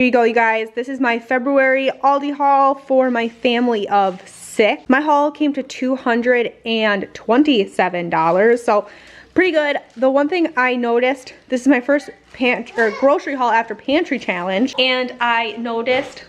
Here you go, you guys. This is my February Aldi haul for my family of 6. My haul came to $227, so pretty good. The one thing I noticed, this is my first grocery haul after Pantry challenge, and I noticed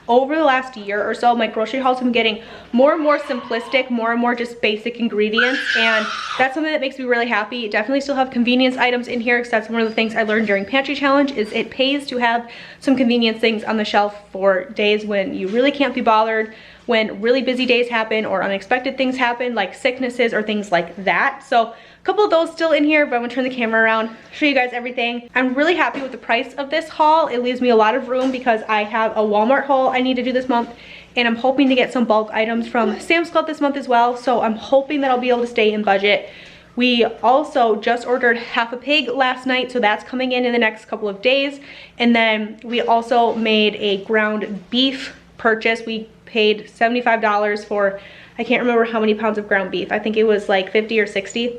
over the last year or so, my grocery hauls have been getting more and more simplistic, more and more just basic ingredients, and that's something that makes me really happy. Definitely still have convenience items in here, because that's one of the things I learned during Pantry challenge, is it pays to have some convenience things on the shelf for days when you really can't be bothered, when really busy days happen or unexpected things happen, like sicknesses or things like that. So a couple of those still in here, but I'm gonna turn the camera around, show you guys everything. I'm really happy with the price of this haul. It leaves me a lot of room because I have a Walmart haul I need to do this month, and I'm hoping to get some bulk items from Sam's Club this month as well. So I'm hoping that I'll be able to stay in budget. We also just ordered half a pig last night, so that's coming in the next couple of days. And then we also made a ground beef purchase. We paid $75 for, I can't remember how many pounds of ground beef. I think it was like 50 or 60.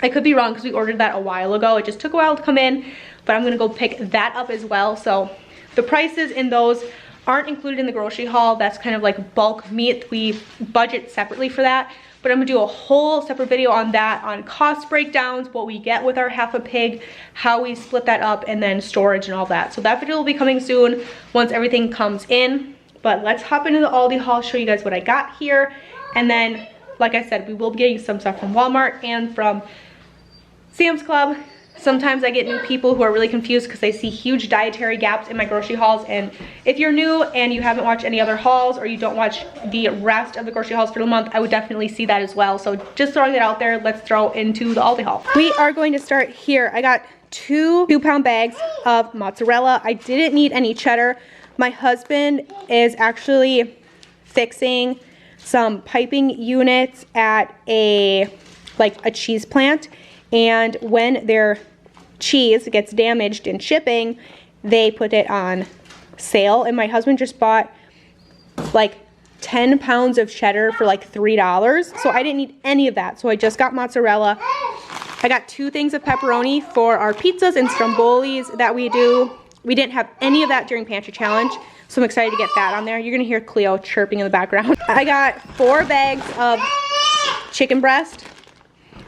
I could be wrong because we ordered that a while ago. It just took a while to come in, but I'm gonna go pick that up as well. So the prices in those aren't included in the grocery haul. That's kind of like bulk meat. We budget separately for that, but I'm gonna do a whole separate video on that, on cost breakdowns, what we get with our half a pig, how we split that up, and then storage and all that. So that video will be coming soon once everything comes in. But let's hop into the Aldi haul, show you guys what I got here. And then, like I said, we will be getting some stuff from Walmart and from Sam's Club. Sometimes I get new people who are really confused because they see huge dietary gaps in my grocery hauls. And if you're new and you haven't watched any other hauls, or you don't watch the rest of the grocery hauls for the month, I would definitely see that as well. So just throwing it out there, let's throw into the Aldi haul. We are going to start here. I got two 2-pound bags of mozzarella. I didn't need any cheddar. My husband is actually fixing some piping units at a cheese plant, and when their cheese gets damaged in shipping, they put it on sale. And my husband just bought like 10 pounds of cheddar for like $3, so I didn't need any of that, so I just got mozzarella. I got 2 things of pepperoni for our pizzas and strombolis that we do. We didn't have any of that during Pantry challenge, so I'm excited to get that on there. You're gonna hear Cleo chirping in the background. I got 4 bags of chicken breast.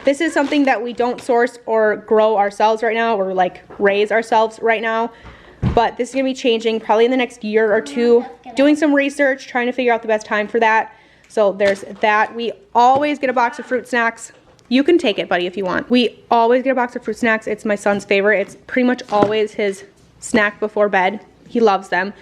This is something that we don't source or grow ourselves right now, or like raise ourselves right now, but this is gonna be changing probably in the next year or 2. Doing some research, trying to figure out the best time for that. So there's that. We always get a box of fruit snacks. You can take it, buddy, if you want. We always get a box of fruit snacks. It's my son's favorite. It's pretty much always his snack before bed. He loves them.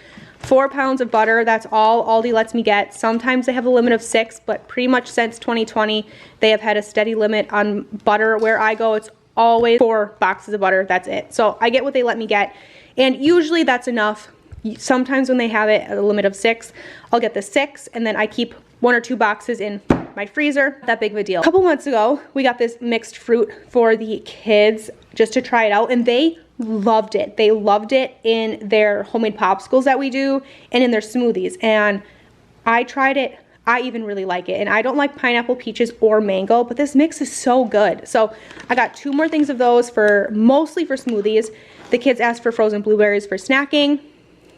4 pounds of butter, that's all Aldi lets me get. Sometimes they have a limit of 6, but pretty much since 2020, they have had a steady limit on butter. Where I go, it's always 4 boxes of butter, that's it. So I get what they let me get, and usually that's enough. Sometimes when they have it at a limit of 6, I'll get the 6, and then I keep 1 or 2 boxes in my freezer. That big of a deal. A couple months ago, we got this mixed fruit for the kids just to try it out, and they loved it. They loved it in their homemade popsicles that we do and in their smoothies. And I tried it. I even really like it. And I don't like pineapple, peaches, or mango, but this mix is so good. So I got 2 more things of those, for mostly for smoothies. The kids asked for frozen blueberries for snacking,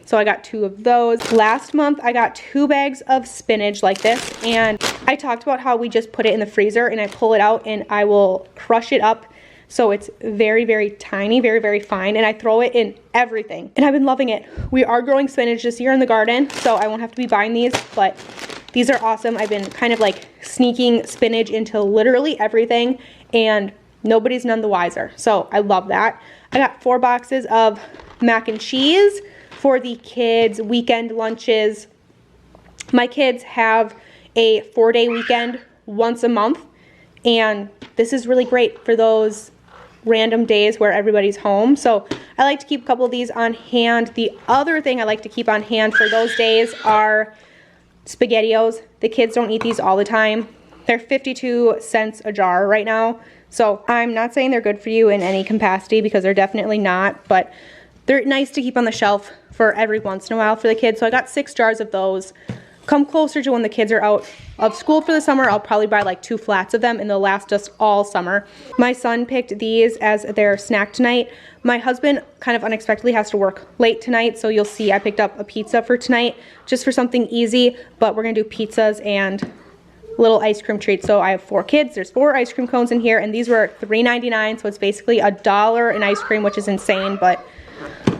so I got 2 of those. Last month, I got 2 bags of spinach like this, and I talked about how we just put it in the freezer and I pull it out and I will crush it up so it's very, very tiny, very, very fine, and I throw it in everything, and I've been loving it. We are growing spinach this year in the garden, so I won't have to be buying these, but these are awesome. I've been kind of like sneaking spinach into literally everything, and nobody's none the wiser, so I love that. I got 4 boxes of mac and cheese for the kids' weekend lunches. My kids have a 4-day weekend once a month, and this is really great for those random days where everybody's home. So I like to keep a couple of these on hand. The other thing I like to keep on hand for those days are SpaghettiOs. The kids don't eat these all the time. They're 52 cents a jar right now. So I'm not saying they're good for you in any capacity, because they're definitely not, but they're nice to keep on the shelf for every once in a while for the kids. So I got 6 jars of those. A come closer to when the kids are out of school for the summer, I'll probably buy like 2 flats of them and they'll last us all summer. My son picked these as their snack tonight. My husband kind of unexpectedly has to work late tonight, so you'll see I picked up a pizza for tonight just for something easy, but we're gonna do pizzas and little ice cream treats. So I have 4 kids, there's 4 ice cream cones in here, and these were $3.99, so it's basically $1 in ice cream, which is insane, but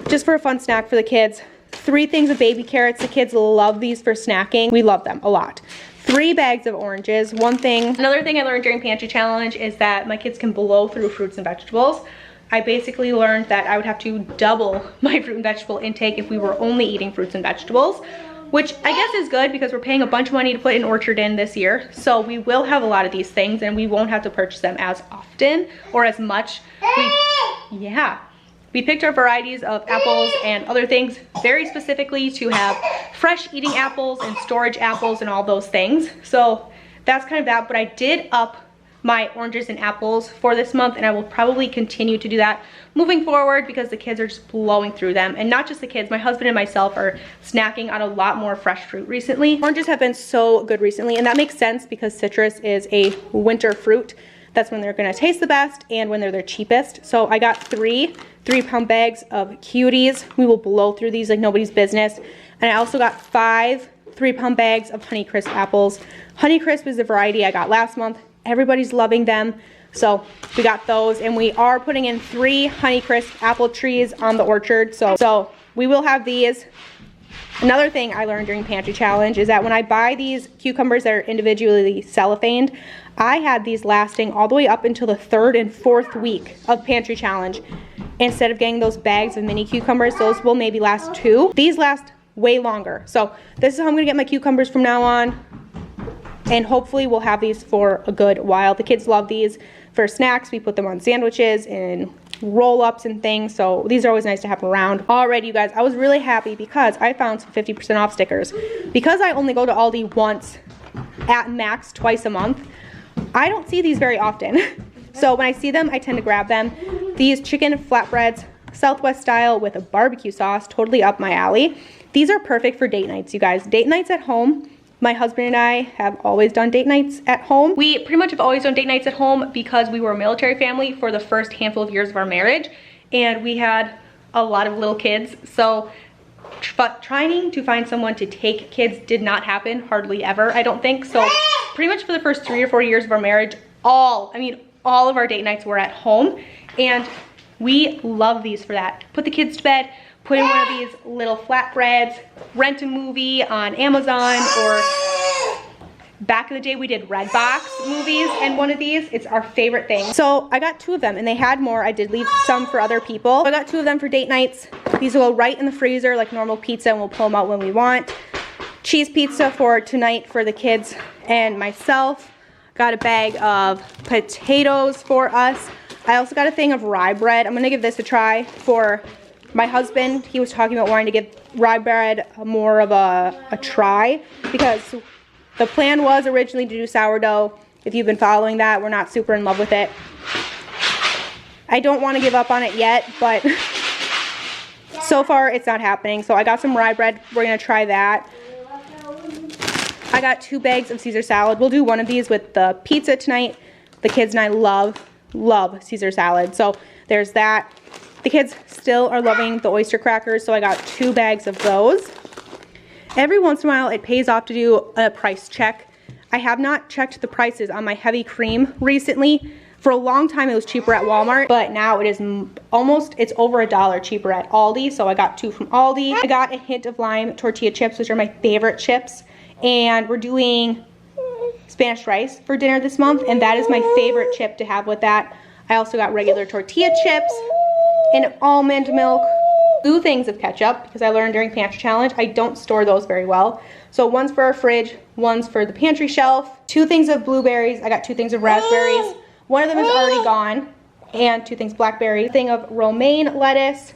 just for a fun snack for the kids. 3 things of baby carrots. The kids love these for snacking. We love them a lot. 3 bags of oranges. Another thing I learned during Pantry Challenge is that my kids can blow through fruits and vegetables. I basically learned that I would have to double my fruit and vegetable intake if we were only eating fruits and vegetables, which I guess is good because we're paying a bunch of money to put an orchard in this year. So we will have a lot of these things and we won't have to purchase them as often or as much. We picked our varieties of apples and other things very specifically to have fresh eating apples and storage apples and all those things. So that's kind of that, but I did up my oranges and apples for this month and I will probably continue to do that moving forward because the kids are just blowing through them. And not just the kids, my husband and myself are snacking on a lot more fresh fruit recently. Oranges have been so good recently, and that makes sense because citrus is a winter fruit. That's when they're gonna taste the best and when they're their cheapest. So I got 3 3-pound bags of cuties. We will blow through these like nobody's business. And I also got 5 3-pound bags of Honeycrisp apples. Honeycrisp is the variety I got last month. Everybody's loving them. So we got those, and we are putting in 3 Honeycrisp apple trees on the orchard. So we will have these. Another thing I learned during Pantry Challenge is that when I buy these cucumbers that are individually cellophaned, I had these lasting all the way up until the 3rd and 4th week of Pantry Challenge. Instead of getting those bags of mini cucumbers, those will maybe last 2. These last way longer. So this is how I'm gonna get my cucumbers from now on. And hopefully we'll have these for a good while. The kids love these for snacks. We put them on sandwiches and roll-ups and things, so these are always nice to have around. Alrighty, you guys, I was really happy because I found some 50% off stickers. Because I only go to Aldi once, at max twice a month, I don't see these very often. So when I see them, I tend to grab them. These chicken flatbreads, Southwest style with a barbecue sauce, totally up my alley. These are perfect for date nights, you guys. Date nights at home. My husband and I have always done date nights at home. We pretty much have always done date nights at home because we were a military family for the first handful of years of our marriage, and we had a lot of little kids. So but trying to find someone to take kids did not happen hardly ever, I don't think. So pretty much for the first 3 or 4 years of our marriage, all of our date nights were at home, and we love these for that. Put the kids to bed, put in one of these little flatbreads, rent a movie on Amazon, or back in the day we did Redbox movies and one of these. It's our favorite thing. So I got 2 of them, and they had more. I did leave some for other people. I got 2 of them for date nights. These will go right in the freezer like normal pizza, and we'll pull them out when we want. Cheese pizza for tonight for the kids and myself. Got a bag of potatoes for us. I also got a thing of rye bread. I'm gonna give this a try for my husband. He was talking about wanting to give rye bread more of a try because the plan was originally to do sourdough. If you've been following that, we're not super in love with it. I don't want to give up on it yet, but so far it's not happening. So I got some rye bread. We're gonna try that. I got 2 bags of Caesar salad. We'll do one of these with the pizza tonight. The kids and I love Caesar salad. So there's that. The kids still are loving the oyster crackers, so I got 2 bags of those. Every once in a while, it pays off to do a price check. I have not checked the prices on my heavy cream recently. For a long time, it was cheaper at Walmart, but now it is it's over $1 cheaper at Aldi, so I got 2 from Aldi. I got a hint of lime tortilla chips, which are my favorite chips, and we're doing Spanish rice for dinner this month, and that is my favorite chip to have with that. I also got regular tortilla chips and almond milk. 2 things of ketchup, because I learned during Pantry Challenge I don't store those very well. So one's for our fridge, one's for the pantry shelf. 2 things of blueberries. I got 2 things of raspberries. One of them is already gone. And 2 things blackberry. Thing of romaine lettuce,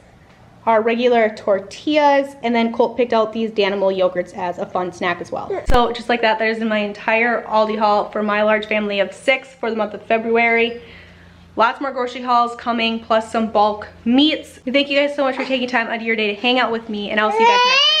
our regular tortillas, and then Colt picked out these Danimal yogurts as a fun snack as well. So just like that, there's my entire Aldi haul for my large family of 6 for the month of February. Lots more grocery hauls coming, plus some bulk meats. Thank you guys so much for taking time out of your day to hang out with me, and I'll see you guys next week.